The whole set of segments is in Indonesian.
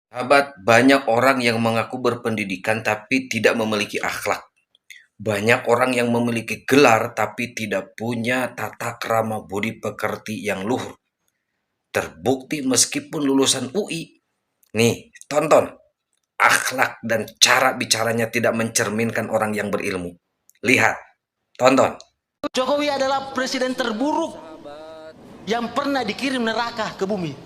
Sahabat, banyak orang yang mengaku berpendidikan tapi tidak memiliki akhlak. Banyak orang yang memiliki gelar tapi tidak punya tata krama budi pekerti yang luhur. Terbukti meskipun lulusan UI. Nih, tonton. Akhlak dan cara bicaranya tidak mencerminkan orang yang berilmu. Lihat, tonton. Jokowi adalah presiden terburuk yang pernah dikirim neraka ke bumi.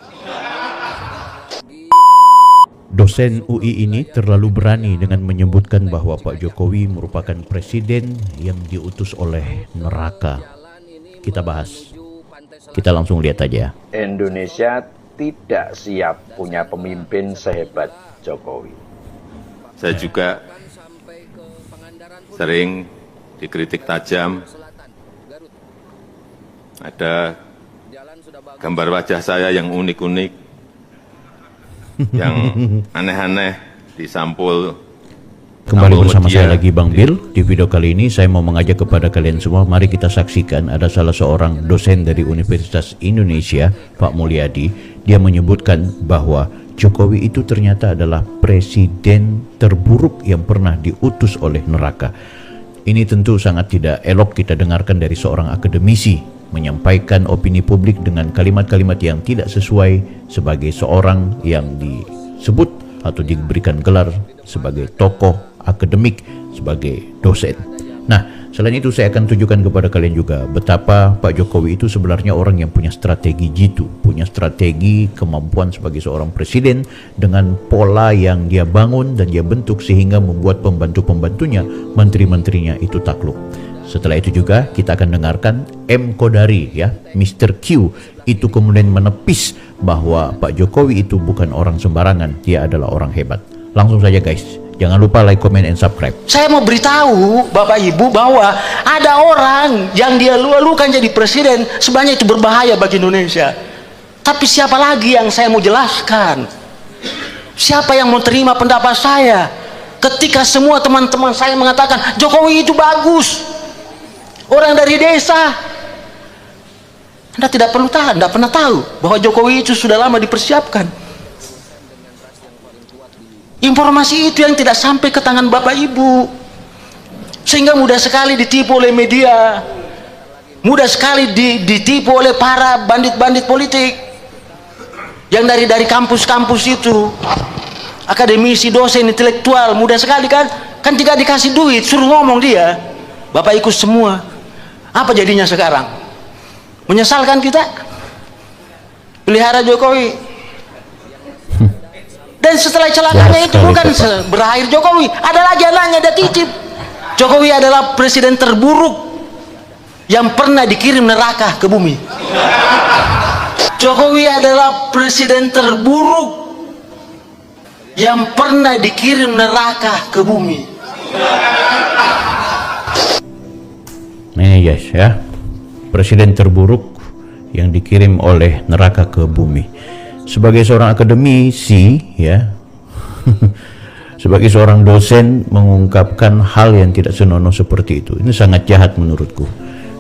Dosen UI ini terlalu berani dengan menyebutkan bahwa Pak Jokowi merupakan presiden yang diutus oleh neraka. Kita bahas. Kita langsung lihat aja. Indonesia tidak siap punya pemimpin sehebat Jokowi. Saya juga sering dikritik tajam. Ada gambar wajah saya yang unik-unik, yang aneh-aneh di sampul. Kembali bersama saya lagi Bang Bill. Di video kali ini saya mau mengajak kepada kalian semua, mari kita saksikan ada salah seorang dosen dari Universitas Indonesia, Pak Mulyadi. Dia menyebutkan bahwa Jokowi itu ternyata adalah presiden terburuk yang pernah diutus oleh neraka. Ini tentu sangat tidak elok kita dengarkan dari seorang akademisi menyampaikan opini publik dengan kalimat-kalimat yang tidak sesuai sebagai seorang yang disebut atau diberikan gelar sebagai tokoh akademik, sebagai dosen. Nah, selain itu saya akan tunjukkan kepada kalian juga betapa Pak Jokowi itu sebenarnya orang yang punya strategi jitu, punya strategi kemampuan sebagai seorang presiden dengan pola yang dia bangun dan dia bentuk sehingga membuat pembantu-pembantunya, menteri-menterinya itu takluk. Setelah itu juga kita akan dengarkan M. Kodari, ya, Mr. Q itu kemudian menepis bahwa Pak Jokowi itu bukan orang sembarangan, dia adalah orang hebat. Langsung saja guys, jangan lupa like, comment, and subscribe. Saya mau beritahu Bapak Ibu bahwa ada orang yang dia lu-lukan jadi presiden, sebenarnya itu berbahaya bagi Indonesia. Tapi siapa lagi yang saya mau jelaskan? Siapa yang mau terima pendapat saya? Ketika semua teman-teman saya mengatakan Jokowi itu bagus, orang dari desa, Anda tidak perlu tahu, Anda pernah tahu bahwa Jokowi itu sudah lama dipersiapkan. Informasi itu yang tidak sampai ke tangan Bapak Ibu, sehingga mudah sekali ditipu oleh media, mudah sekali ditipu oleh para bandit-bandit politik yang dari kampus-kampus itu, akademisi, dosen, intelektual, mudah sekali kan tidak dikasih duit, suruh ngomong dia, Bapak ikut semua. Apa jadinya sekarang? Menyesalkan kita pelihara Jokowi. Dan setelah celakanya itu bukan berakhir Jokowi, ada lagi anaknya, ada titip. Jokowi adalah presiden terburuk yang pernah dikirim neraka ke bumi. Jokowi adalah presiden terburuk yang pernah dikirim neraka ke bumi. Ini guys ya, presiden terburuk yang dikirim oleh neraka ke bumi. Sebagai seorang akademisi ya, sebagai seorang dosen mengungkapkan hal yang tidak senonoh seperti itu, ini sangat jahat menurutku.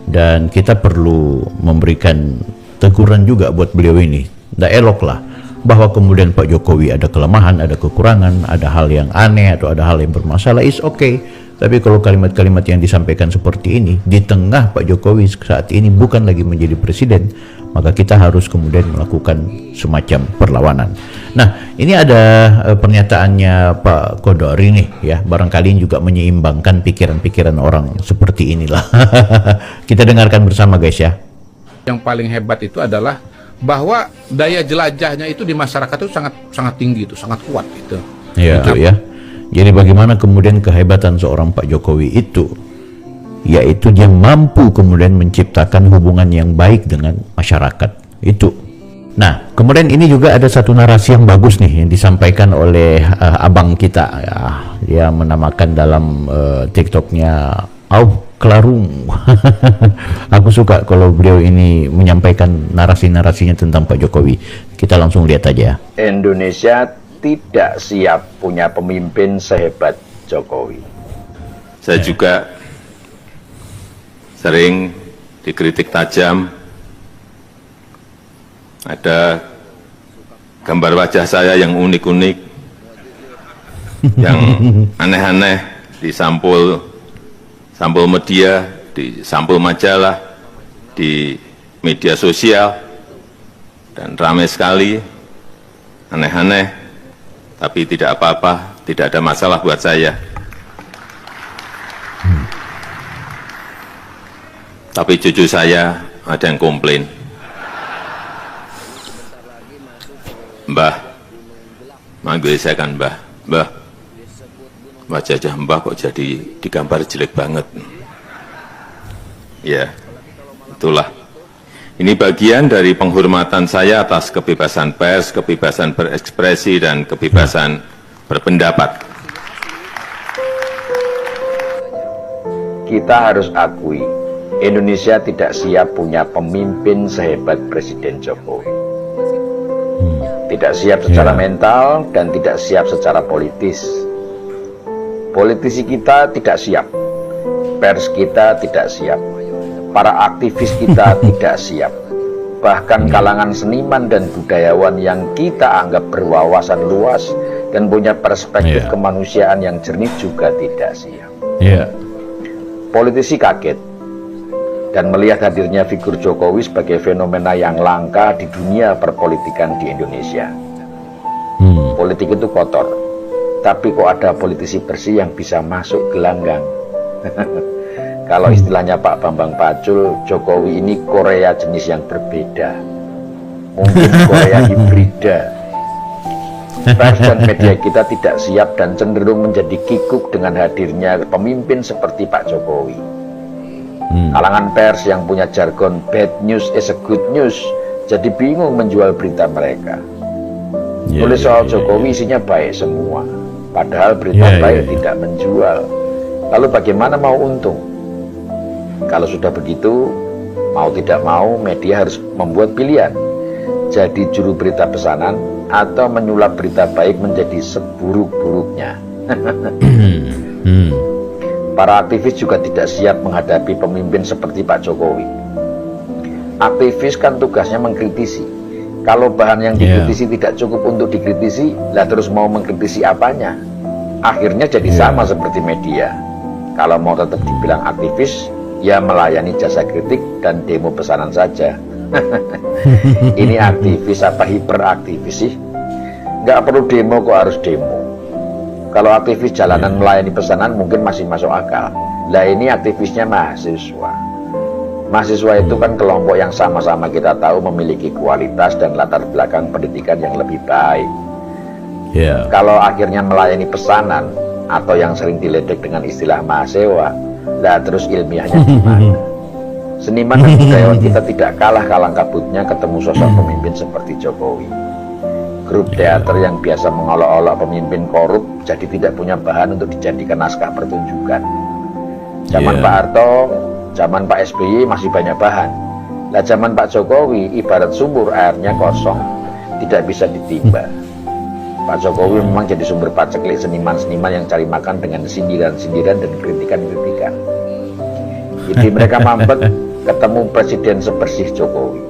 Dan kita perlu memberikan teguran juga buat beliau ini. Tidak elok lah bahwa kemudian Pak Jokowi ada kelemahan, ada kekurangan, ada hal yang aneh atau ada hal yang bermasalah, is okay. Tapi kalau kalimat-kalimat yang disampaikan seperti ini di tengah Pak Jokowi saat ini bukan lagi menjadi presiden, maka kita harus kemudian melakukan semacam perlawanan. Nah, ini ada pernyataannya Pak Kodari nih ya, barangkali juga menyeimbangkan pikiran-pikiran orang seperti inilah. Kita dengarkan bersama guys ya. Yang paling hebat itu adalah bahwa daya jelajahnya itu di masyarakat itu sangat tinggi, itu sangat kuat itu. Iya ya. Jadi bagaimana kemudian kehebatan seorang Pak Jokowi itu, yaitu dia mampu kemudian menciptakan hubungan yang baik dengan masyarakat itu. Nah, kemudian ini juga ada satu narasi yang bagus nih yang disampaikan oleh abang kita ya. Dia menamakan dalam TikToknya Klarung. Aku suka kalau beliau ini menyampaikan narasi-narasinya tentang Pak Jokowi. Kita langsung lihat aja. Indonesia tidak siap punya pemimpin sehebat Jokowi. Saya juga sering dikritik tajam. Ada gambar wajah saya yang unik-unik, yang aneh-aneh di sampul media, di sampul majalah, di media sosial, dan ramai sekali, aneh-aneh, tapi tidak apa-apa, tidak ada masalah buat saya. Tapi cucu saya ada yang komplain, Mbah, manggil saya kan Mbah, wajah Mbah kok jadi digambar jelek banget. Ya, itulah. Ini bagian dari penghormatan saya atas kebebasan pers, kebebasan berekspresi, dan kebebasan berpendapat. Kita harus akui, Indonesia tidak siap punya pemimpin sehebat Presiden Jokowi. Tidak siap secara mental dan tidak siap secara politis. Politisi kita tidak siap, pers kita tidak siap, para aktivis kita tidak siap, bahkan kalangan seniman dan budayawan yang kita anggap berwawasan luas dan punya perspektif kemanusiaan yang jernih juga tidak siap. Politisi kaget dan melihat hadirnya figur Jokowi sebagai fenomena yang langka di dunia perpolitikan di Indonesia. Politik itu kotor, tapi kok ada politisi bersih yang bisa masuk gelanggang. Kalau istilahnya Pak Bambang Pacul, Jokowi ini Korea jenis yang berbeda, mungkin Korea hibrida. Pers dan media kita tidak siap dan cenderung menjadi kikuk dengan hadirnya pemimpin seperti Pak Jokowi. Kalangan pers yang punya jargon bad news is a good news jadi bingung menjual berita mereka. Tulis soal Jokowi isinya baik semua, padahal berita baik tidak menjual. Lalu bagaimana mau untung? Kalau sudah begitu, mau tidak mau media harus membuat pilihan, jadi juru berita pesanan atau menyulap berita baik menjadi seburuk-buruknya. Para aktivis juga tidak siap menghadapi pemimpin seperti Pak Jokowi. Aktivis kan tugasnya mengkritisi. Kalau bahan yang dikritisi tidak cukup untuk dikritisi, lah terus mau mengkritisi apanya? Akhirnya jadi sama seperti media. Kalau mau tetap dibilang aktivis, ya melayani jasa kritik dan demo pesanan saja. Ini aktivis apa hiperaktivis sih? Nggak perlu demo kok harus demo. Kalau aktivis jalanan melayani pesanan mungkin masih masuk akal. Lah ini aktivisnya mahasiswa. Mahasiswa itu kan kelompok yang sama-sama kita tahu memiliki kualitas dan latar belakang pendidikan yang lebih baik. Kalau akhirnya melayani pesanan atau yang sering diledek dengan istilah mahasiswa, lah terus ilmiahnya gimana? Seniman dan budayawan kita tidak kalah kalang kabutnya ketemu sosok pemimpin seperti Jokowi. Grup teater yang biasa mengolok-olok pemimpin korup jadi tidak punya bahan untuk dijadikan naskah pertunjukan. Zaman Pak Harto, zaman Pak SBY masih banyak bahan. Lah zaman Pak Jokowi ibarat sumur, airnya kosong, tidak bisa ditimba. Pak Jokowi memang jadi sumber paceklik seniman-seniman yang cari makan dengan sindiran-sindiran dan kritikan-kritikan. Jadi mereka mampet ketemu presiden sebersih Jokowi.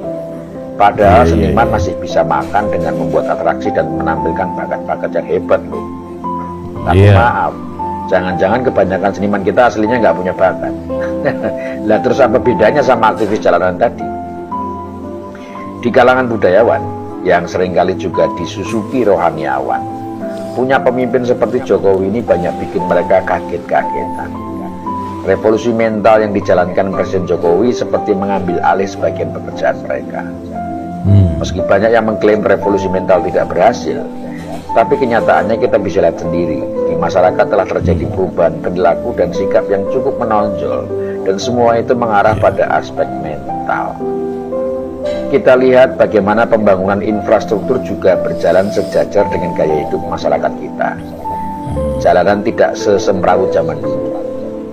Padahal seniman masih bisa makan dengan membuat atraksi dan menampilkan bakat-bakat yang hebat loh. Tapi maaf, jangan-jangan kebanyakan seniman kita aslinya nggak punya bakat. Lah terus apa bedanya sama aktivis jalanan tadi? Di kalangan budayawan yang seringkali juga disusupi rohaniawan, punya pemimpin seperti Jokowi ini banyak bikin mereka kaget-kagetan. Revolusi mental yang dijalankan Presiden Jokowi seperti mengambil alih sebagian pekerjaan mereka. Meski banyak yang mengklaim revolusi mental tidak berhasil, tapi kenyataannya kita bisa lihat sendiri. Di masyarakat telah terjadi perubahan perilaku dan sikap yang cukup menonjol, dan semua itu mengarah pada aspek mental. Kita lihat bagaimana pembangunan infrastruktur juga berjalan sejajar dengan gaya hidup masyarakat kita. Jalanan tidak sesemrawut zaman dulu.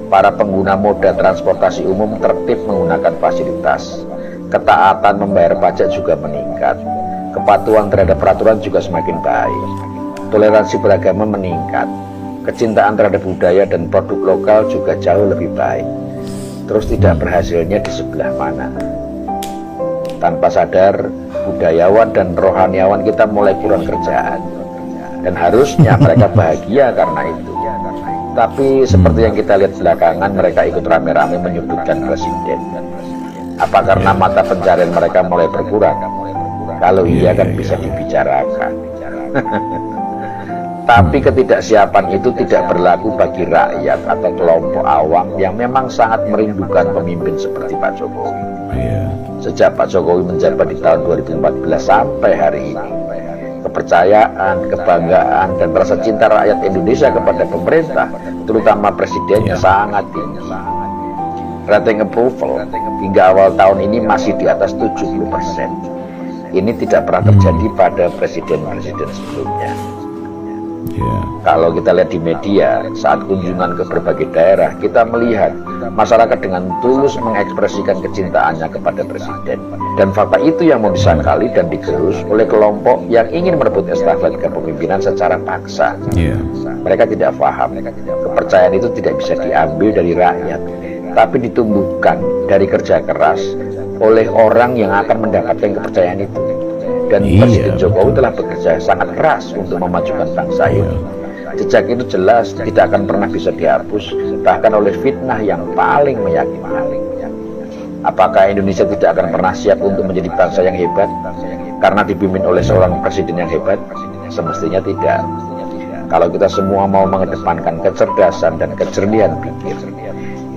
Para pengguna moda transportasi umum tertib menggunakan fasilitas. Ketaatan membayar pajak juga meningkat. Kepatuhan terhadap peraturan juga semakin baik. Toleransi beragama meningkat. Kecintaan terhadap budaya dan produk lokal juga jauh lebih baik. Terus tidak berhasilnya di sebelah mana? Tanpa sadar, budayawan dan rohaniawan kita mulai kurang kerjaan. dan harusnya mereka bahagia karena itu. Tapi seperti yang kita lihat belakangan, mereka ikut rame-rame menyudutkan presiden. Apa karena mata pencarian mereka mulai berkurang? Kalau iya kan bisa dibicarakan. Tapi ketidaksiapan itu tidak berlaku bagi rakyat atau kelompok awam yang memang sangat merindukan pemimpin seperti Pak Jokowi. Sejak Pak Jokowi menjabat di tahun 2014 sampai hari ini, kepercayaan, kebanggaan, dan rasa cinta rakyat Indonesia kepada pemerintah, terutama presidennya, sangat tinggi. Rating approval hingga awal tahun ini masih di atas 70%. Ini tidak pernah terjadi pada presiden-presiden sebelumnya. Kalau kita lihat di media, saat kunjungan ke berbagai daerah, kita melihat masyarakat dengan tulus mengekspresikan kecintaannya kepada presiden. Dan fakta itu yang mau disangkali dan digerus oleh kelompok yang ingin merebut estafet kepemimpinan secara paksa. Mereka tidak paham, kepercayaan itu tidak bisa diambil dari rakyat, tapi ditumbuhkan dari kerja keras oleh orang yang akan mendapatkan kepercayaan itu. Dan Presiden Jokowi telah bekerja sangat keras untuk memajukan bangsa ini. Jejak itu jelas tidak akan pernah bisa dihapus, bahkan oleh fitnah yang paling meyakinkan. Apakah Indonesia tidak akan pernah siap untuk menjadi bangsa yang hebat karena dipimpin oleh seorang presiden yang hebat? Semestinya tidak. Kalau kita semua mau mengedepankan kecerdasan dan kejernihan pikir,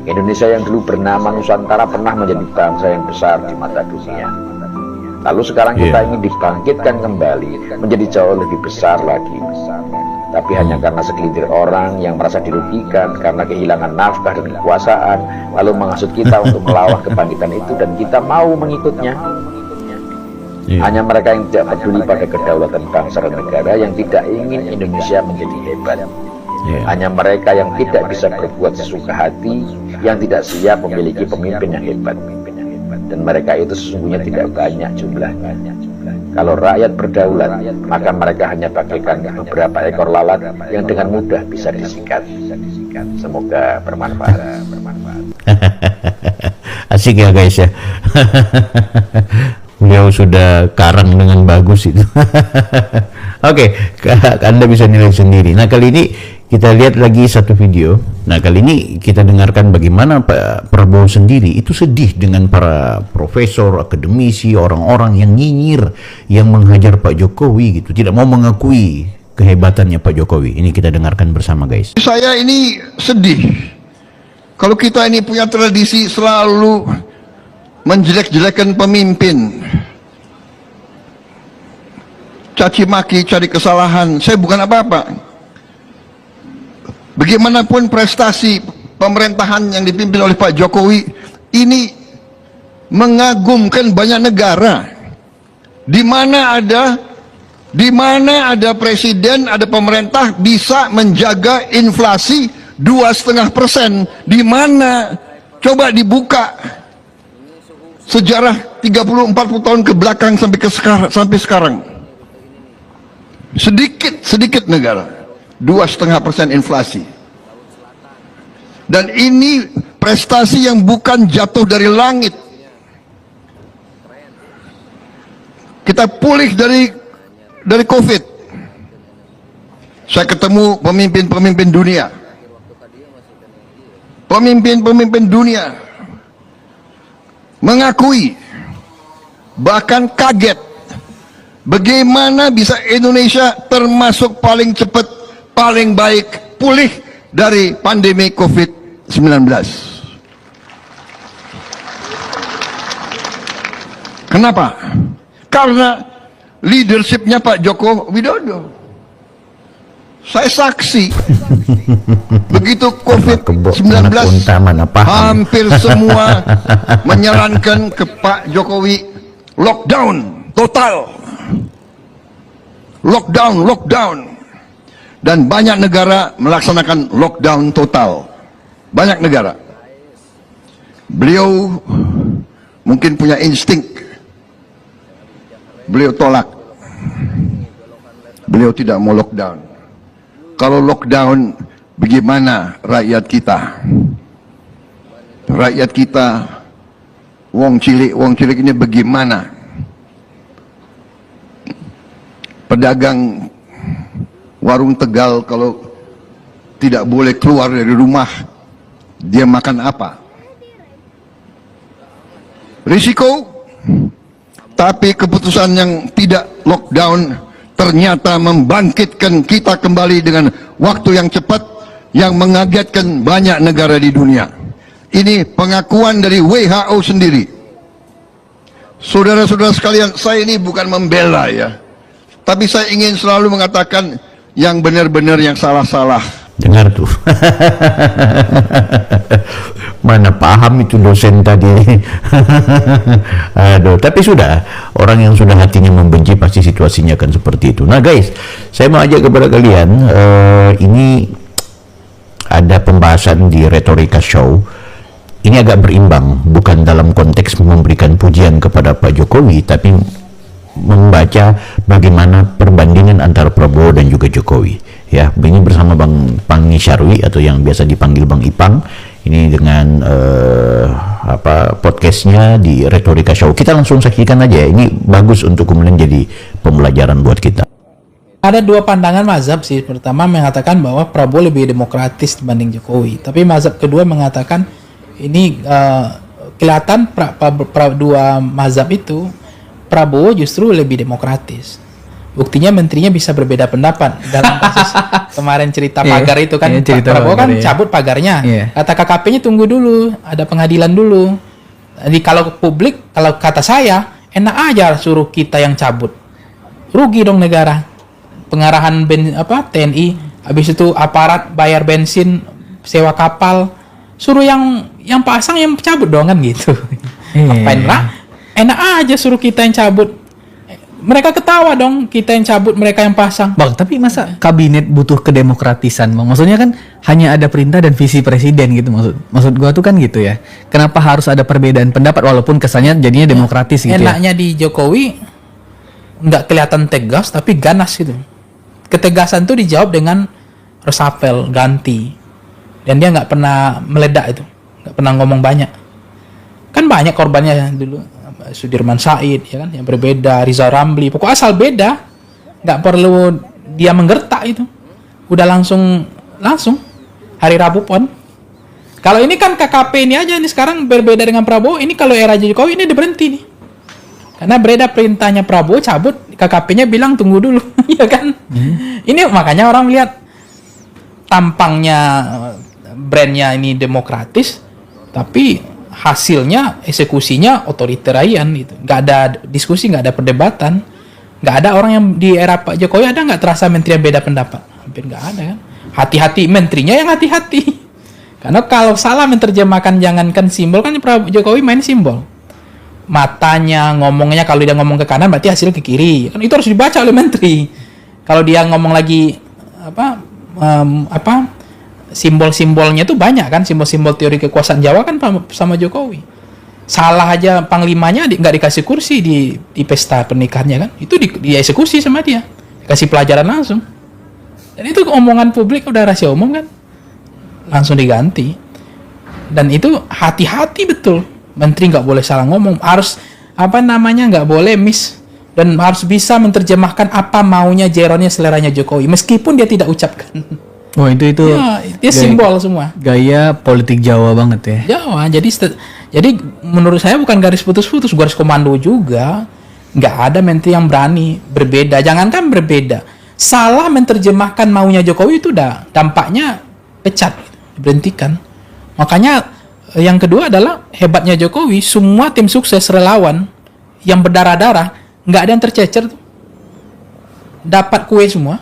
Indonesia yang dulu bernama Nusantara pernah menjadi bangsa yang besar di mata dunia. Lalu sekarang kita ingin dibangkitkan kembali menjadi jauh lebih besar lagi. Tapi hanya karena segelintir orang yang merasa dirugikan karena kehilangan nafkah dan kekuasaan, lalu menghasut kita untuk melawan kebangkitan itu dan kita mau mengikutnya. Hanya mereka yang tidak peduli pada kedaulatan bangsa dan negara, yang tidak ingin Indonesia menjadi hebat. Hanya mereka yang tidak bisa berbuat sesuka hati, yang tidak siap memiliki pemimpin yang hebat. Dan mereka itu sesungguhnya tidak banyak jumlahnya. Kalau rakyat berdaulat, maka mereka hanya bagaikan beberapa ekor lalat yang dengan mudah bisa disikat. Semoga bermanfaat. Asik ya guys ya. Beliau sudah karang dengan bagus itu. Oke, Anda bisa nilai sendiri. Nah, kali ini kita lihat lagi satu video. Nah, kali ini kita dengarkan bagaimana Pak Prabowo sendiri itu sedih dengan para profesor, akademisi, orang-orang yang nyinyir, yang menghajar Pak Jokowi gitu, tidak mau mengakui kehebatannya Pak Jokowi. Ini kita dengarkan bersama guys. Saya ini sedih kalau kita ini punya tradisi selalu menjelek-jelekan pemimpin, caci maki, cari kesalahan. Saya bukan apa-apa. Bagaimanapun prestasi pemerintahan yang dipimpin oleh Pak Jokowi ini mengagumkan banyak negara. Di mana ada presiden, ada pemerintah bisa menjaga inflasi 2,5%. Di mana coba dibuka sejarah 30-40 tahun ke belakang sampai sekarang. Sedikit negara 2,5% inflasi. Dan ini prestasi yang bukan jatuh dari langit. Kita pulih dari COVID. Saya ketemu pemimpin-pemimpin dunia. Pemimpin-pemimpin dunia mengakui, bahkan kaget, bagaimana bisa Indonesia termasuk paling cepat, paling baik pulih dari pandemi COVID-19. Kenapa? Karena leadershipnya Pak Joko Widodo. Saya saksi. Begitu COVID-19 hampir semua menyarankan ke Pak Jokowi lockdown total. Lockdown. Dan banyak negara melaksanakan lockdown total. Banyak negara. Beliau mungkin punya insting. Beliau tolak. Beliau tidak mau lockdown. Kalau lockdown, bagaimana rakyat kita? Rakyat kita, wong cilik ini bagaimana? Pedagang warung Tegal kalau tidak boleh keluar dari rumah, dia makan apa? Risiko, tapi keputusan yang tidak lockdown ternyata membangkitkan kita kembali dengan waktu yang cepat yang mengagetkan banyak negara di dunia. Ini pengakuan dari WHO sendiri. Saudara-saudara sekalian, saya ini bukan membela ya, tapi saya ingin selalu mengatakan yang benar-benar, yang salah-salah. Dengar tuh. Mana paham itu dosen tadi. Aduh, tapi sudah, orang yang sudah hatinya membenci pasti situasinya akan seperti itu. Nah guys, saya mau ajak kepada kalian, ini ada pembahasan di Retorika Show. Ini agak berimbang, bukan dalam konteks memberikan pujian kepada Pak Jokowi, tapi membaca bagaimana perbandingan antara Prabowo dan juga Jokowi. Ya, ini bersama Bang Pangi Syarwi atau yang biasa dipanggil Bang Ipang. Ini dengan podcastnya di Retorika Show. Kita langsung saksikan aja ya. Ini bagus untuk kemudian jadi pembelajaran buat kita. Ada dua pandangan mazhab sih. Pertama mengatakan bahwa Prabowo lebih demokratis dibanding Jokowi. Tapi mazhab kedua mengatakan ini kelihatan dua mazhab itu Prabowo justru lebih demokratis. Buktinya menterinya bisa berbeda pendapat dalam kasus kemarin cerita pagar itu kan. Prabowo kan cabut pagarnya. Kata KKP-nya tunggu dulu, ada pengadilan dulu. Jadi kalau publik, kalau kata saya, enak aja suruh kita yang cabut. Rugi dong negara. Pengarahan TNI, habis itu aparat bayar bensin, sewa kapal, suruh yang pasang yang cabut dong kan gitu. Ngapain lah? Enak aja suruh kita yang cabut. Mereka ketawa dong, kita yang cabut, mereka yang pasang. Bang, tapi masa kabinet butuh kedemokratisan, Bang? Maksudnya kan hanya ada perintah dan visi presiden gitu, maksud gua tuh kan gitu ya. Kenapa harus ada perbedaan pendapat walaupun kesannya jadinya demokratis gitu? Enaknya di Jokowi nggak kelihatan tegas tapi ganas gitu. Ketegasan tuh dijawab dengan resapel, ganti. Dan dia nggak pernah meledak itu, nggak pernah ngomong banyak. Kan banyak korbannya dulu. Sudirman Said ya kan yang berbeda, Rizal Ramli, pokoknya asal beda, nggak perlu dia menggertak itu, udah langsung hari Rabu pon. Kalau ini kan KKP ini aja ini sekarang berbeda dengan Prabowo, ini kalau era Jokowi ini udah berhenti nih, karena beredar perintahnya Prabowo cabut, KKP-nya bilang tunggu dulu, ya kan? Ini makanya orang lihat tampangnya brandnya ini demokratis, tapi hasilnya eksekusinya otoritarian gitu. Nggak ada diskusi, nggak ada perdebatan, nggak ada orang yang di era Pak Jokowi ada nggak terasa menteri yang beda pendapat, hampir nggak ada kan. Hati-hati menterinya yang hati-hati, karena kalau salah menerjemahkan jangankan simbol kan Pak Jokowi main simbol, matanya ngomongnya kalau dia ngomong ke kanan berarti hasil ke kiri kan, itu harus dibaca oleh menteri. Kalau dia ngomong lagi simbol-simbolnya tuh banyak kan, simbol-simbol teori kekuasaan Jawa kan sama Jokowi. Salah aja panglimanya nggak dikasih kursi di pesta pernikahannya kan, itu dieksekusi sama dia, dikasih pelajaran langsung. Dan itu omongan publik udah rahasia umum kan, langsung diganti. Dan itu hati-hati betul, menteri nggak boleh salah ngomong, harus nggak boleh miss, dan harus bisa menerjemahkan apa maunya jeronnya seleranya Jokowi meskipun dia tidak ucapkan. Oh itu ya, dia simbol semua. Gaya politik Jawa banget ya. Jawa, jadi menurut saya bukan garis putus-putus, garis komando juga. Nggak ada menteri yang berani berbeda. Jangankan berbeda, salah menerjemahkan maunya Jokowi itu udah dampaknya pecat, diberhentikan. Makanya yang kedua adalah hebatnya Jokowi, semua tim sukses relawan yang berdarah-darah nggak ada yang tercecer tuh, dapat kue semua.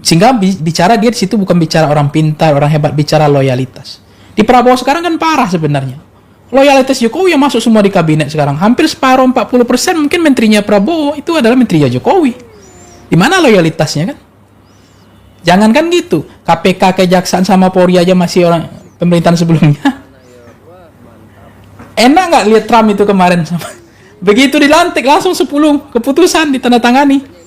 Sehingga bicara dia di situ bukan bicara orang pintar, orang hebat, bicara loyalitas. Di Prabowo sekarang kan parah sebenarnya. Loyalitas Jokowi yang masuk semua di kabinet sekarang. Hampir separuh 40% mungkin menterinya Prabowo itu adalah menterinya Jokowi. Di mana loyalitasnya kan? Jangankan gitu, KPK, Kejaksaan sama Polri aja masih orang pemerintahan sebelumnya. Enak nggak lihat Trump itu kemarin? Begitu dilantik langsung 10 keputusan ditandatangani.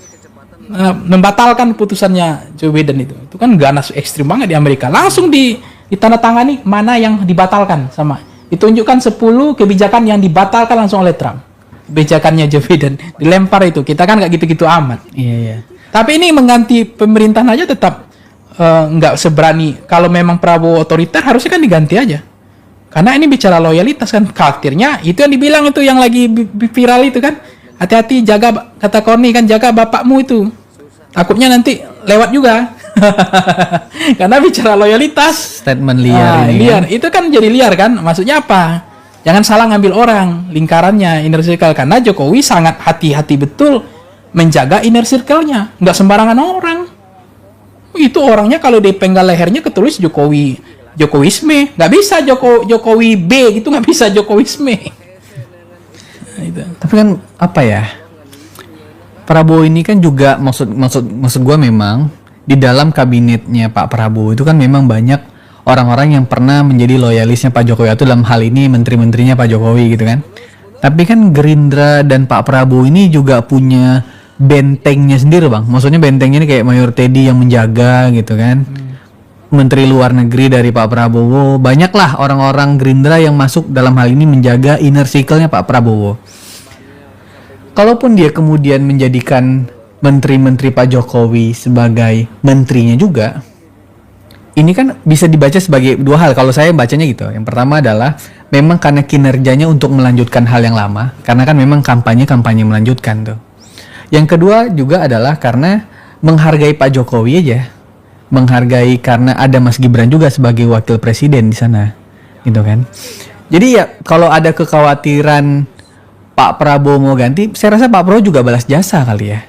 Membatalkan putusannya Joe Biden itu kan ganas ekstrim banget di Amerika, langsung ditandatangani mana yang dibatalkan, sama ditunjukkan 10 kebijakan yang dibatalkan langsung oleh Trump, kebijakannya Joe Biden dilempar itu. Kita kan nggak gitu-gitu amat. Iya. Tapi ini mengganti pemerintahan aja tetap nggak seberani. Kalau memang Prabowo otoriter harusnya kan diganti aja. Karena ini bicara loyalitas kan, khawatirnya itu yang dibilang itu yang lagi viral itu kan, hati-hati jaga, kata Korni kan, jaga bapakmu itu, takutnya nanti lewat juga. Karena bicara loyalitas, Statement liar ini. liar itu kan jadi liar kan, maksudnya apa? Jangan salah ngambil orang lingkarannya, inner circle, karena Jokowi sangat hati-hati betul menjaga inner circle-nya, nggak sembarangan orang. Itu orangnya kalau dipenggal lehernya ketulis Jokowisme, nggak bisa Jokowi B gitu, nggak bisa Jokowisme. Nah, itu. Tapi kan apa ya? Prabowo ini kan juga maksud gue memang di dalam kabinetnya Pak Prabowo itu kan memang banyak orang-orang yang pernah menjadi loyalisnya Pak Jokowi, atau dalam hal ini menteri-menterinya Pak Jokowi gitu kan. Tapi kan Gerindra dan Pak Prabowo ini juga punya bentengnya sendiri, Bang. Maksudnya bentengnya ini kayak Mayor Teddy yang menjaga gitu kan. Menteri Luar Negeri dari Pak Prabowo, banyaklah orang-orang Gerindra yang masuk dalam hal ini menjaga inner circle-nya Pak Prabowo. Kalaupun dia kemudian menjadikan menteri-menteri Pak Jokowi sebagai menterinya juga, ini kan bisa dibaca sebagai dua hal kalau saya bacanya gitu. Yang pertama adalah memang karena kinerjanya untuk melanjutkan hal yang lama, karena kan memang kampanye melanjutkan tuh. Yang kedua juga adalah karena menghargai Pak Jokowi aja. Menghargai karena ada Mas Gibran juga sebagai wakil presiden di sana. Gitu kan. Jadi ya kalau ada kekhawatiran Pak Prabowo mau ganti, saya rasa Pak Prabowo juga balas jasa kali ya.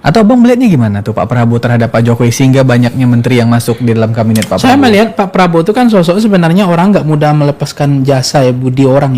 Atau Bang melihatnya gimana tuh Pak Prabowo terhadap Pak Jokowi sehingga banyaknya menteri yang masuk di dalam kabinet Pak Prabowo? Saya melihat Pak Prabowo itu kan sosok sebenarnya orang nggak mudah melepaskan jasa ya, budi orang ya.